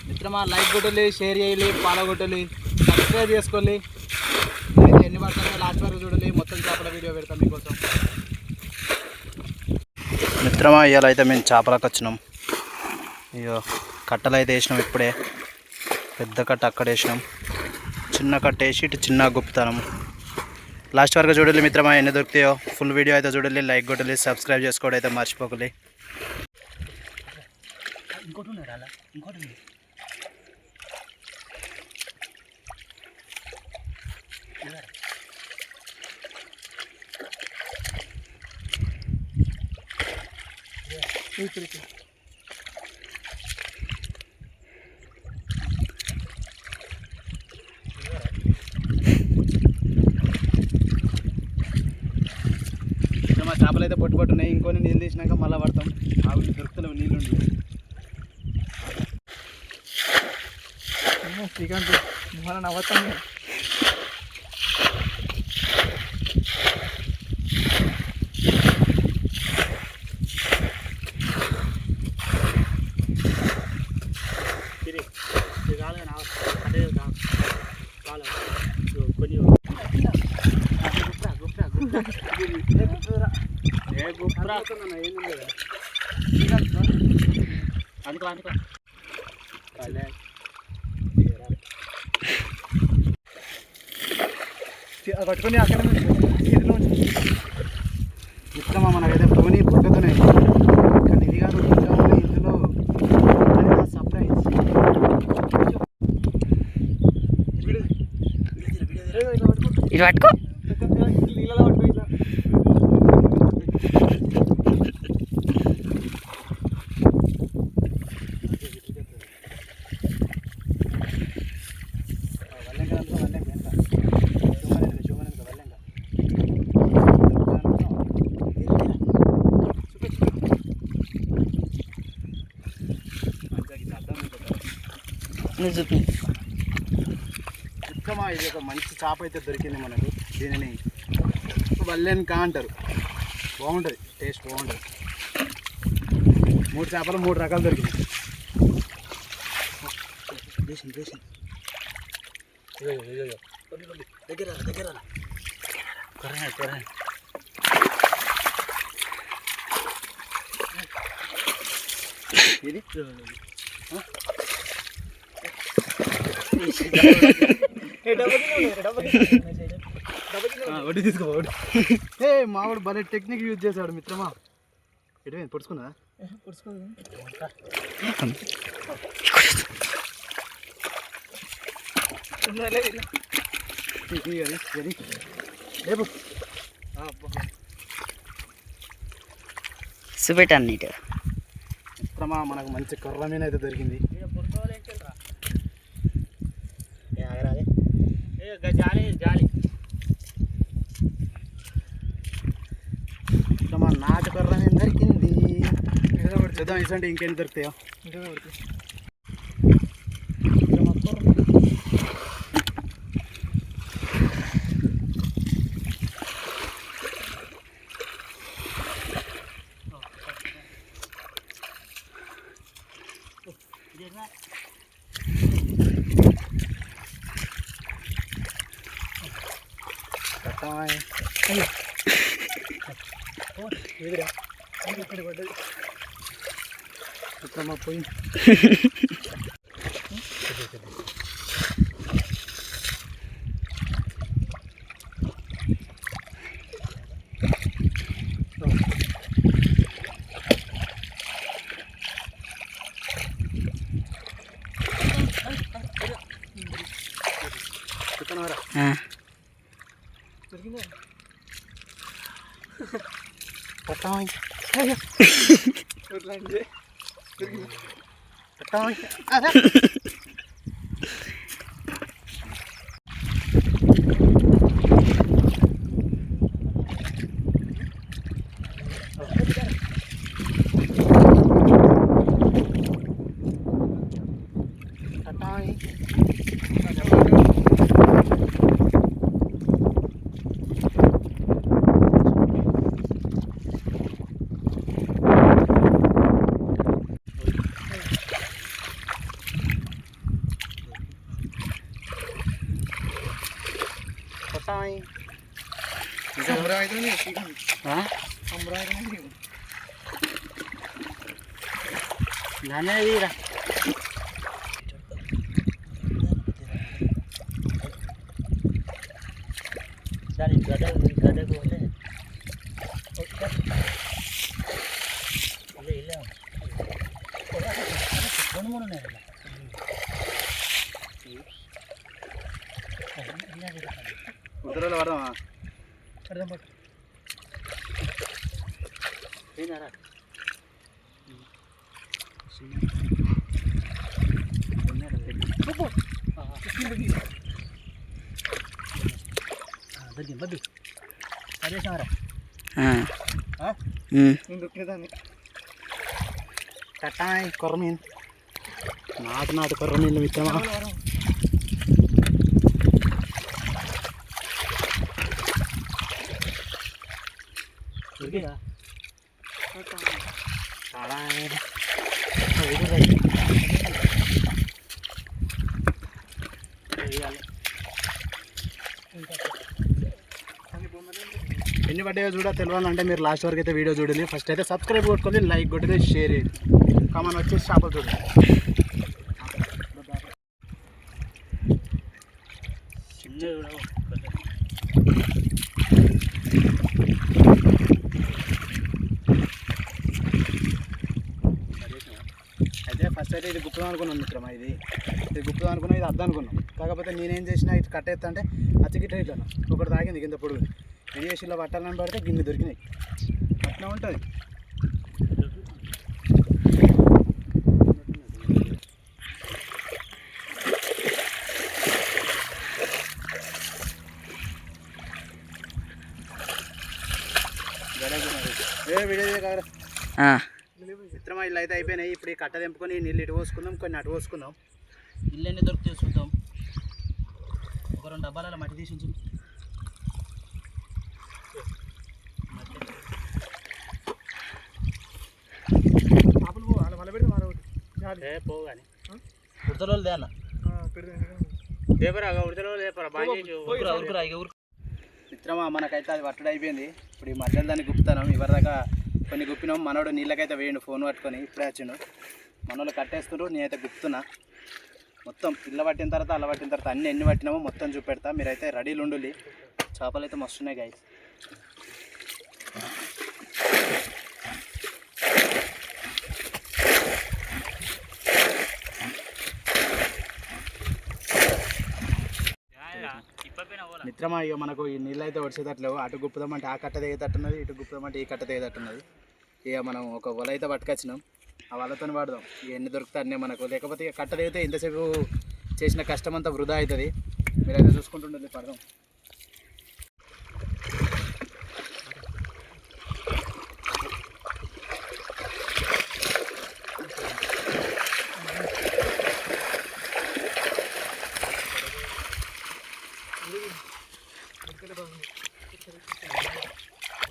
మిత్రమా లైక్ కొట్టాలి, షేర్ చేయాలి, ఫాలో కొట్టాలి, సబ్స్క్రైబ్ చేసుకోవాలి. ఎన్ని పడుతుందో లాస్ట్ వరకు చూడాలి. మొత్తం చేపల వీడియో పెడతాం మీకోసం. మిత్రమా ఇవాళ అయితే మేము చేపలకు వచ్చినాం. అయ్యో కట్టలు అయితే వేసినాం. ఇప్పుడే పెద్ద కట్ట అక్కడ వేసినాం, చిన్న కట్ట వేసి ఇటు చిన్న గుప్తానం. లాస్ట్ వరకు చూడాలి మిత్రమా, ఎన్ని దొరుకుతాయో. ఫుల్ వీడియో అయితే చూడాలి, లైక్ కొట్టాలి, సబ్స్క్రైబ్ చేసుకోవడం అయితే మర్చిపోకలి. ఇంకోటి ఉన్నాడు అలా, ఇంకోటి ఉంది. మా చేపలు అయితే పట్టుబట్టున్నాయి. ఇంకొని నీళ్ళు తీసినాక మళ్ళీ పడతాం. ఆవిడ దొరుకుతలేవు నీళ్ళు. శ్రీకాంత్ మన నవ్వుతాం. పట్టుకొని అక్కడ ఇస్తామా మనకైతే పోనీ బుక్కతోనే. కానీ ఇది కాదు, ఇందులో సర్ప్రైజ్. ఇది పట్టుకో. నీళ్ళలో పట్టుకో. ఇట్లా చూపి. ఉత్తమా ఇది ఒక మంచి చేప అయితే దొరికింది మనకు. దీనిని వల్లెన్కా అంటారు. బాగుంటుంది, టేస్ట్ బాగుంటుంది. 3 చేపలు 3 రకాలు దొరికింది. దగ్గర దగ్గర ఇది వడ్డీ తీసుకోవాలి. మావాడు భలే టెక్నిక్ యూజ్ చేశాడు మిత్రమా. ఎటు పొడుచుకుందా? చూపెట్టాను నీట్ మిత్రమా. మనకు మంచి కర్ర మీద అయితే దొరికింది. మిత్రమా నాటు కర్ర మీద దొరికింది. చూద్దాం ఇసంటే ఇంకేం దొరుకుతాయో. పోయి కట్టాయి నాన్నదిరా దాని గదకు పోలే ఇలా రెండు మూడు ఉన్నాయి కుదురలో పడదామా పడదాం పట్టు ఏనారా దొరికింది అదేసారా దొరికేదాన్ని కట్టాయి కొర్రమీన్ నాటు కొర్రమీన్లు మిత్రమా దొరికిరా చాలా ఎన్ని పడ్డాయో చూడ తెలియాలంటే మీరు లాస్ట్ వరకు అయితే వీడియో చూడాలి. ఫస్ట్ అయితే సబ్స్క్రైబ్ కొట్టుకోండి, లైక్ కొట్టుకొని షేర్ చేయండి. కామన్ వచ్చేసి చేపలు చూడండి. అయితే ఫస్ట్ అయితే ఇది గుప్తం అనుకున్నాం మిత్రమా. ఇది గుప్తం అనుకున్నాం, ఇది అద్దం అనుకున్నాం. కాకపోతే నేనేం చేసినా ఇది కట్టేస్తా అంటే అచ్చగిట్ట ఇట్లా ఒకటి తాగింది కింద పొడుగు విడియేషన్లో పట్టాలని పడితే గిన్నె దొరికినాయి. అట్లా ఉంటుంది. వీడియో కాదు మిత్రమా, ఇల్లు అయితే అయిపోయినాయి. ఇప్పుడు ఈ కట్ట తెంపుకొని నీళ్ళు ఇటు పోసుకుందాం, కొన్ని అటు పోసుకుందాం. ఇల్లు ఎన్ని దొరుకుతాయి చూద్దాం. ఒక 2 డబ్బాల మట్టి తీసి ఉంచు. పోవు కానీ ఉడతలో దేన్న మిత్రమా, మనకైతే అది పట్టడం అయిపోయింది. ఇప్పుడు ఈ మధ్యలో దాన్ని గుప్తాం. ఎవరిదాకా కొన్ని గుప్పినాం. మనోడు నీళ్ళకైతే వేయండు ఫోన్ పట్టుకొని, ఇప్పుడే వచ్చిండు. మనోళ్ళు కట్టేస్తుండ్రు, నేనైతే గుప్తున్నా. మొత్తం ఇళ్ళ పట్టిన తర్వాత అల్ల పట్టిన తర్వాత అన్నీ ఎన్ని పట్టినామో మొత్తం చూపెడతా. మీరైతే రెడీలు ఉండాలి. చేపలు అయితే మస్తున్నాయి గాయస్. మిత్రమా, ఇక మనకు ఈ నీళ్ళు అయితే వచ్చేటట్లేవు. అటు గుప్పుదామంటే ఆ కట్ట దిగేటట్టున్నది, ఇటు గుప్పుదామంటే ఈ కట్ట దిగేటట్టున్నది. ఇక మనం ఒక వల అయితే పట్టుకొచ్చినాం. ఆ వలతో పడదాం. ఇక ఎన్ని దొరుకుతాయి అన్నీ మనకు. లేకపోతే ఇక కట్ట దిగితే ఇంతసేపు చేసిన కష్టం అంతా వృధా అవుతుంది. మీరైతే చూసుకుంటుండండి, పడదాం.